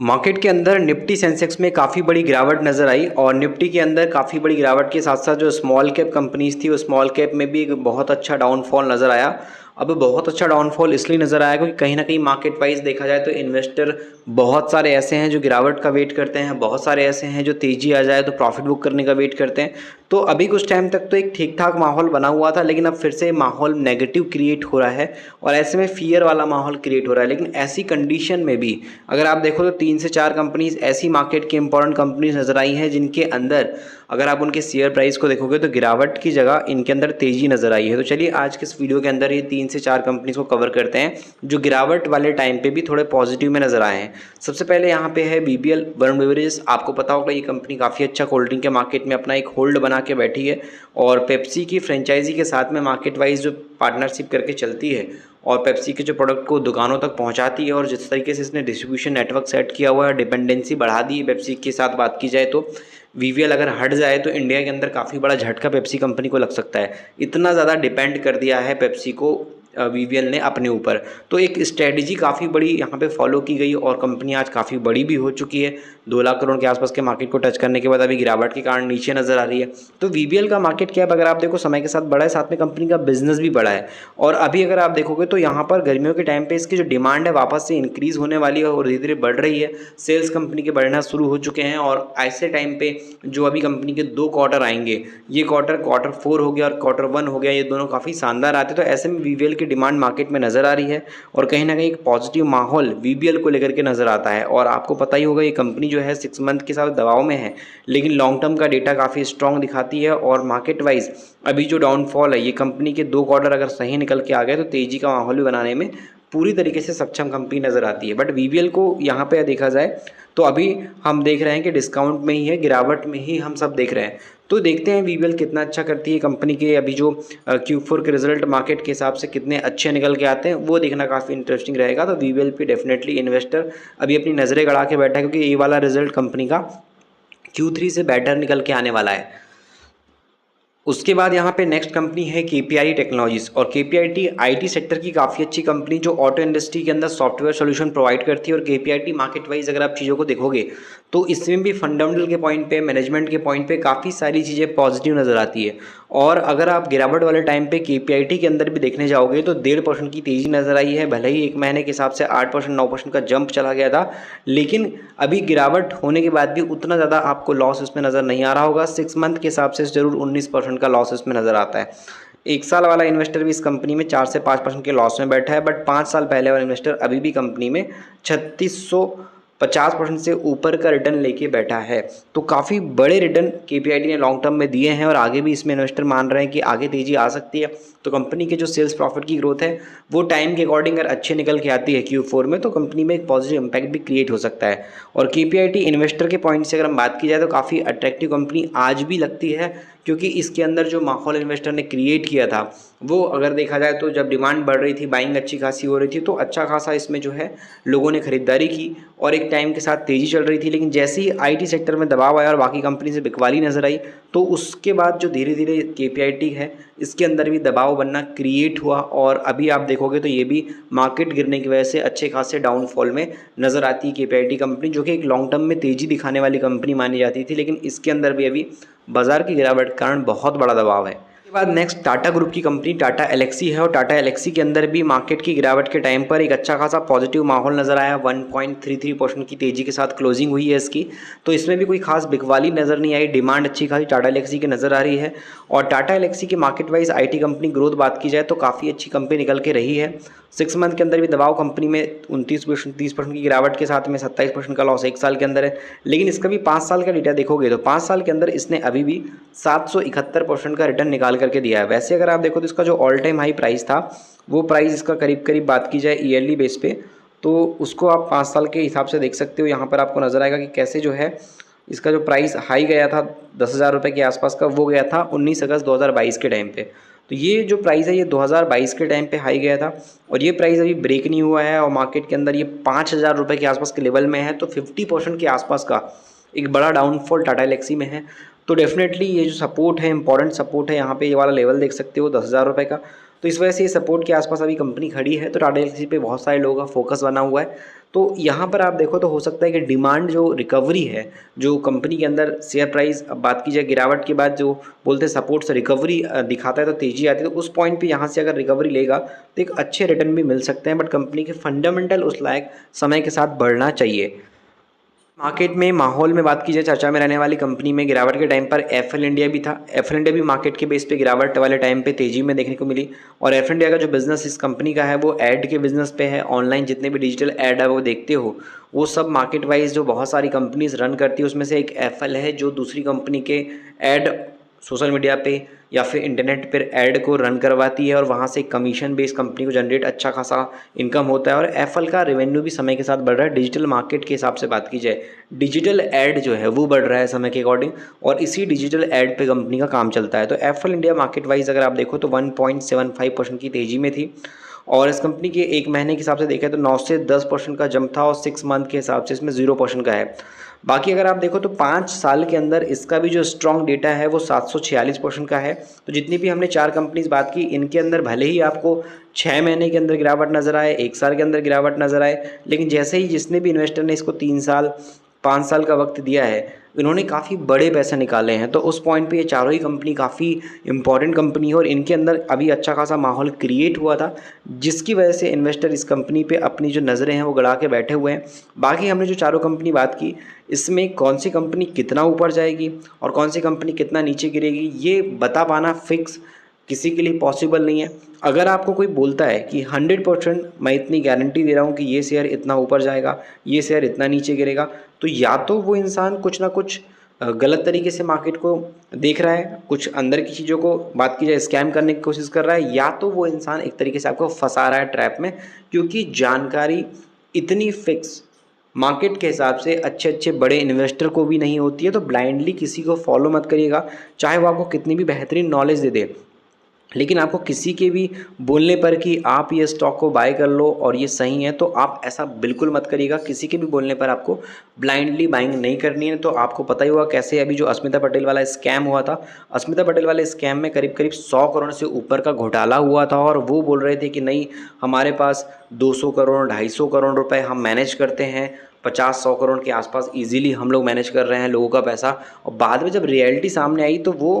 Market के अंदर Nifty Sensex में काफ़ी बड़ी गिरावट नज़र आई और निफ्टी के अंदर काफ़ी बड़ी गिरावट के साथ साथ जो स्मॉल कैप कंपनीज थी, वो स्मॉल कैप में भी एक बहुत अच्छा डाउनफॉल नज़र आया। अब बहुत अच्छा डाउनफॉल इसलिए नज़र आया क्योंकि कहीं ना कहीं मार्केट वाइज देखा जाए तो इन्वेस्टर बहुत सारे ऐसे हैं जो गिरावट का वेट करते हैं, बहुत सारे ऐसे हैं जो तेज़ी आ जाए तो प्रॉफिट बुक करने का वेट करते हैं। तो अभी कुछ टाइम तक तो एक ठीक ठाक माहौल बना हुआ था, लेकिन अब फिर से माहौल नेगेटिव क्रिएट हो रहा है और ऐसे में फियर वाला माहौल क्रिएट हो रहा है। लेकिन ऐसी कंडीशन में भी अगर आप देखो तो 3 से 4 कंपनीज ऐसी मार्केट की इंपॉर्टेंट कंपनीज नज़र आई हैं जिनके अंदर अगर आप उनके शेयर प्राइस को देखोगे तो गिरावट की जगह इनके अंदर तेज़ी नज़र आई है। तो चलिए आज के इस वीडियो के अंदर ये 3 से 4 कंपनीज को कवर करते हैं जो गिरावट वाले टाइम पे भी थोड़े पॉजिटिव में नज़र आए हैं। सबसे पहले यहाँ पे है बीबीएल वरुण बेवरेजेस। आपको पता होगा ये कंपनी काफ़ी अच्छा कोल्ड ड्रिंक के मार्केट में अपना एक होल्ड बना के बैठी है और पेप्सी की फ्रेंचाइजी के साथ में मार्केट वाइज जो पार्टनरशिप करके चलती है और पेप्सी के जो प्रोडक्ट को दुकानों तक पहुंचाती है और जिस तरीके से इसने डिस्ट्रीब्यूशन नेटवर्क सेट किया हुआ है, डिपेंडेंसी बढ़ा दी है पेप्सी के साथ बात की जाए तो वीवीएल अगर हट जाए तो इंडिया के अंदर काफ़ी बड़ा झटका पेप्सी कंपनी को लग सकता है। इतना ज़्यादा डिपेंड कर दिया है पेप्सी को वीवीएल ने अपने ऊपर। तो एक स्ट्रेटजी काफ़ी बड़ी यहाँ पे फॉलो की गई और कंपनी आज काफ़ी बड़ी भी हो चुकी है। 2 लाख करोड़ के आसपास के मार्केट को टच करने के बाद अभी गिरावट के कारण नीचे नज़र आ रही है। तो वीवीएल का मार्केट कैप अगर आप देखो समय के साथ बढ़ा है, साथ में कंपनी का बिजनेस भी बढ़ा है और अभी अगर आप देखोगे तो यहाँ पर गर्मियों के टाइम पे इसकी जो डिमांड है वापस से इंक्रीज़ होने वाली है और धीरे धीरे बढ़ रही है। सेल्स कंपनी के बढ़ना शुरू हो चुके हैं और ऐसे टाइम पे जो अभी कंपनी के 2 क्वार्टर आएंगे, ये क्वार्टर 4 हो गया और क्वार्टर 1 हो गया, ये दोनों काफ़ी शानदार आते। तो ऐसे में वीवीएल की डिमांड मार्केट में नज़र आ रही है और कहीं ना कहीं एक पॉजिटिव माहौल वीवीएल को लेकर के नज़र आता है। और आपको पता ही होगा ये कंपनी जो है 6 मंथ के साथ दबाव में है, लेकिन लॉन्ग टर्म का डेटा काफ़ी स्ट्रॉन्ग दिखाती है और मार्केट वाइज अभी जो डाउनफॉल है, ये कंपनी के 2 क्वार्टर अगर सही निकल के आ गए तो तेज़ी का माहौल भी बनाने में पूरी तरीके से सक्षम कंपनी नज़र आती है। बट वीवीएल को यहाँ पे देखा जाए तो अभी हम देख रहे हैं कि डिस्काउंट में ही है, गिरावट में ही हम सब देख रहे हैं। तो देखते हैं वीवीएल कितना अच्छा करती है। कंपनी के अभी जो Q4 के रिजल्ट मार्केट के हिसाब से कितने अच्छे निकल के आते हैं वो देखना काफ़ी इंटरेस्टिंग रहेगा। तो वीवीएल पे डेफिनेटली इन्वेस्टर अभी अपनी नज़रें गड़ा के बैठा है क्योंकि ये वाला रिजल्ट कंपनी का Q3 से बेटर निकल के आने वाला है। उसके बाद यहाँ पे नेक्स्ट कंपनी है केपीआई टेक्नोलॉजीज और केपीआईटी आईटी सेक्टर की काफ़ी अच्छी कंपनी जो ऑटो इंडस्ट्री के अंदर सॉफ्टवेयर सॉल्यूशन प्रोवाइड करती है। और केपीआईटी मार्केट वाइज अगर आप चीज़ों को देखोगे तो इसमें भी फंडामेंटल के पॉइंट पे, मैनेजमेंट के पॉइंट पे काफ़ी सारी चीज़ें पॉजिटिव नज़र आती है। और अगर आप गिरावट वाले टाइम पे केपीआईटी के अंदर भी देखने जाओगे तो 1.5% की तेज़ी नज़र आई है। भले ही एक महीने के हिसाब से 8% 9% का जंप चला गया था, लेकिन अभी गिरावट होने के बाद भी उतना ज़्यादा आपको लॉस इसमें नज़र नहीं आ रहा होगा। 6 मंथ के हिसाब से ज़रूर 19% का लॉस इसमें नज़र आता है। 1 साल वाला इन्वेस्टर भी इस कंपनी में 4 से 5% के लॉस में बैठा है, बट 5 साल पहले वाला इन्वेस्टर अभी भी कंपनी में 3650% से ऊपर का रिटर्न लेके बैठा है। तो काफ़ी बड़े रिटर्न केपीआईटी ने लॉन्ग टर्म में दिए हैं और आगे भी इसमें इन्वेस्टर मान रहे हैं कि आगे तेज़ी आ सकती है। तो कंपनी के जो सेल्स प्रॉफिट की ग्रोथ है वो टाइम के अकॉर्डिंग अगर अच्छे निकल के आती है Q4 में तो कंपनी में एक पॉजिटिव इंपैक्ट भी क्रिएट हो सकता है। और केपीआईटी इन्वेस्टर के पॉइंट से अगर हम बात की जाए तो काफ़ी अट्रैक्टिव कंपनी आज भी लगती है क्योंकि इसके अंदर जो माहौल इन्वेस्टर ने क्रिएट किया था वो अगर देखा जाए तो जब डिमांड बढ़ रही थी, बाइंग अच्छी खासी हो रही थी, तो अच्छा खासा इसमें जो है लोगों ने खरीदारी की और एक टाइम के साथ तेज़ी चल रही थी। लेकिन जैसे ही आईटी सेक्टर में दबाव आया और बाकी कंपनी से बिकवाली नज़र आई तो उसके बाद जो धीरे धीरे केपीआईटी है इसके अंदर भी दबाव बनना क्रिएट हुआ और अभी आप देखोगे तो ये भी मार्केट गिरने की वजह से अच्छे खासे डाउनफॉल में नज़र आती है केपीआईटी कंपनी, जो कि एक लॉन्ग टर्म में तेज़ी दिखाने वाली कंपनी मानी जाती थी, लेकिन इसके अंदर भी अभी बाजार की गिरावट के कारण बहुत बड़ा दबाव है। उसके बाद नेक्स्ट टाटा ग्रुप की कंपनी टाटा एलेक्सी है और टाटा एलेक्सी के अंदर भी मार्केट की गिरावट के टाइम पर एक अच्छा खासा पॉजिटिव माहौल नज़र आया। 1.33% की तेज़ी के साथ क्लोजिंग हुई है इसकी। तो इसमें भी कोई खास बिकवाली नज़र नहीं आई, डिमांड अच्छी खासी टाटा एलेक्सी की नज़र आ रही है। और टाटा एलेक्सी की market wise IT company growth बात की जाए तो काफ़ी अच्छी कंपनी निकल के रही है। 6 मंथ के अंदर भी दबाव कंपनी में 29% 30% की गिरावट के साथ में 27% का लॉस 1 साल के अंदर है। लेकिन इसका भी 5 साल का डेटा देखोगे तो 5 साल के अंदर इसने अभी भी 771% का रिटर्न निकाल करके दिया है। वैसे अगर आप देखो तो इसका जो ऑल टाइम हाई प्राइस था वो प्राइस इसका करीब करीब बात की जाए ईयरली बेस पे तो उसको आप 5 साल के हिसाब से देख सकते हो। यहाँ पर आपको नज़र आएगा कि कैसे जो है इसका जो प्राइस हाई गया था 10,000 रुपये के आसपास का, वो गया था 19 अगस्त 2022 के टाइम पे। तो ये जो प्राइस है ये 2022 के टाइम पे हाई गया था और ये प्राइस अभी ब्रेक नहीं हुआ है और मार्केट के अंदर ये 5,000 रुपये के आसपास के लेवल में है। तो 50% के आसपास का एक बड़ा डाउनफॉल टाटा एलेक्सी में है। तो डेफिनेटली ये जो सपोर्ट है, इंपॉर्टेंट सपोर्ट है, यहाँ पे ये वाला लेवल देख सकते हो 10,000 रुपये का। तो इस वजह से ये सपोर्ट के आसपास अभी कंपनी खड़ी है। तो टाटा एल्क्सी पे बहुत सारे लोगों का फोकस बना हुआ है। तो यहाँ पर आप देखो तो हो सकता है कि डिमांड जो रिकवरी है, जो कंपनी के अंदर शेयर प्राइस, अब बात की जाए गिरावट के बाद जो बोलते हैं सपोर्ट से रिकवरी दिखाता है तो तेज़ी आती है, तो उस पॉइंट पे यहाँ से अगर रिकवरी लेगा तो एक अच्छे रिटर्न भी मिल सकते हैं। बट कंपनी के फंडामेंटल उस लायक समय के साथ बढ़ना चाहिए। मार्केट में माहौल में बात की जाए, चर्चा में रहने वाली कंपनी में गिरावट के टाइम पर एफएल इंडिया भी था। एफएल इंडिया भी मार्केट के बेस पे गिरावट वाले टाइम पे तेजी में देखने को मिली। और एफएल इंडिया का जो बिजनेस इस कंपनी का है वो ऐड के बिजनेस पे है। ऑनलाइन जितने भी डिजिटल ऐड है वो देखते हो, वो सब मार्केट वाइज जो बहुत सारी कंपनीज रन करती है उसमें से एक एफएल है, जो दूसरी कंपनी के ऐड सोशल मीडिया पे या फिर इंटरनेट पर ऐड को रन करवाती है और वहाँ से कमीशन बेस्ड कंपनी को जनरेट अच्छा खासा इनकम होता है। और एफएल का रेवेन्यू भी समय के साथ बढ़ रहा है। डिजिटल मार्केट के हिसाब से बात की जाए, डिजिटल ऐड जो है वो बढ़ रहा है समय के अकॉर्डिंग, और इसी डिजिटल ऐड पे कंपनी का काम चलता है। तो एफएल इंडिया मार्केट वाइज अगर आप देखो तो 1.75% की तेज़ी में थी। और इस कंपनी के एक महीने के हिसाब से देखें तो 9 से 10% का जंप था, और 6 मंथ के हिसाब से इसमें 0% का है। बाकी अगर आप देखो तो 5 साल के अंदर इसका भी जो स्ट्रॉन्ग डेटा है वो 746% का है। तो जितनी भी हमने 4 कंपनीज बात की, इनके अंदर भले ही आपको 6 महीने के अंदर गिरावट नज़र आए, 1 साल के अंदर गिरावट नज़र आए, लेकिन जैसे ही जिसने भी इन्वेस्टर ने इसको 3 साल 5 साल का वक्त दिया है, इन्होंने काफ़ी बड़े पैसे निकाले हैं। तो उस पॉइंट पे ये चारों ही कंपनी काफ़ी इंपॉर्टेंट कंपनी है, और इनके अंदर अभी अच्छा खासा माहौल क्रिएट हुआ था, जिसकी वजह से इन्वेस्टर इस कंपनी पे अपनी जो नज़रें हैं वो गड़ा के बैठे हुए हैं। बाकी हमने जो चारों कंपनी बात की, इसमें कौन सी कंपनी कितना ऊपर जाएगी और कौन सी कंपनी कितना नीचे गिरेगी, ये बता पाना फिक्स किसी के लिए पॉसिबल नहीं है। अगर आपको कोई बोलता है कि 100% मैं इतनी गारंटी दे रहा हूँ कि ये शेयर इतना ऊपर जाएगा, ये शेयर इतना नीचे गिरेगा, तो या तो वो इंसान कुछ ना कुछ गलत तरीके से मार्केट को देख रहा है, कुछ अंदर की चीज़ों को बात की जाए स्कैम करने की कोशिश कर रहा है, या तो वो इंसान एक तरीके से आपको फंसा रहा है ट्रैप में। क्योंकि जानकारी इतनी फिक्स मार्केट के हिसाब से अच्छे अच्छे बड़े इन्वेस्टर को भी नहीं होती है। तो ब्लाइंडली किसी को फॉलो मत करिएगा, चाहे वो आपको कितनी भी बेहतरीन नॉलेज दे दे, लेकिन आपको किसी के भी बोलने पर कि आप ये स्टॉक को बाय कर लो और ये सही है, तो आप ऐसा बिल्कुल मत करिएगा। किसी के भी बोलने पर आपको ब्लाइंडली बाइंग नहीं करनी है। तो आपको पता ही होगा कैसे अभी जो अस्मिता पटेल वाला स्कैम हुआ था, अस्मिता पटेल वाले स्कैम में करीब करीब 100 करोड़ से ऊपर का घोटाला हुआ था, और वो बोल रहे थे कि नहीं, हमारे पास 200 करोड़ 250 करोड़ रुपए हम मैनेज करते हैं, 50-100 करोड़ के आसपास इजीली हम लोग मैनेज कर रहे हैं लोगों का पैसा। और बाद में जब रियलिटी सामने आई तो वो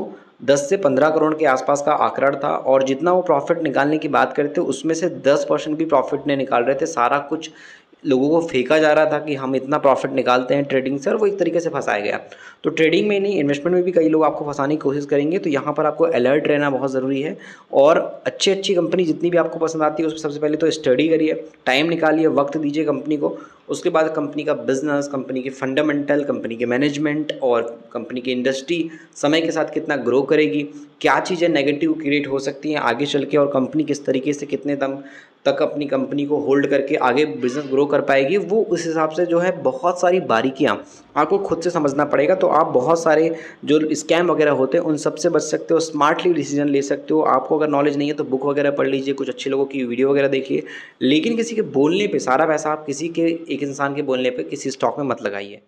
10 से 15 करोड़ के आसपास का आंकड़ा था, और जितना वो प्रॉफिट निकालने की बात करते उसमें से 10% भी प्रॉफिट नहीं निकाल रहे थे। सारा कुछ लोगों को फेंका जा रहा था कि हम इतना प्रॉफिट निकालते हैं ट्रेडिंग से, और वो एक तरीके से फंसाया गया। तो ट्रेडिंग में नहीं, इन्वेस्टमेंट में भी कई लोग आपको फंसाने की कोशिश करेंगे। तो यहाँ पर आपको अलर्ट रहना बहुत ज़रूरी है, और अच्छी कंपनी जितनी भी आपको पसंद आती है उसमें सबसे पहले तो स्टडी करिए, टाइम निकालिए, वक्त दीजिए कंपनी को। उसके बाद कंपनी का बिजनेस, कंपनी के फंडामेंटल, कंपनी के मैनेजमेंट और कंपनी की इंडस्ट्री समय के साथ कितना ग्रो करेगी, क्या चीज़ें नेगेटिव क्रिएट हो सकती हैं आगे चल के, और कंपनी किस तरीके से कितने दम तक अपनी कंपनी को होल्ड करके आगे बिजनेस ग्रो कर पाएगी, वो उस हिसाब से जो है बहुत सारी बारीकियां आपको खुद से समझना पड़ेगा। तो आप बहुत सारे जो स्कैम वगैरह होते हैं उन सब से बच सकते हो, स्मार्टली डिसीजन ले सकते हो। आपको अगर नॉलेज नहीं है तो बुक वगैरह पढ़ लीजिए, कुछ अच्छे लोगों की वीडियो वगैरह देखिए, लेकिन किसी के बोलने पे सारा पैसा आप किसी के एक इंसान के बोलने पे किसी स्टॉक में मत लगाइए।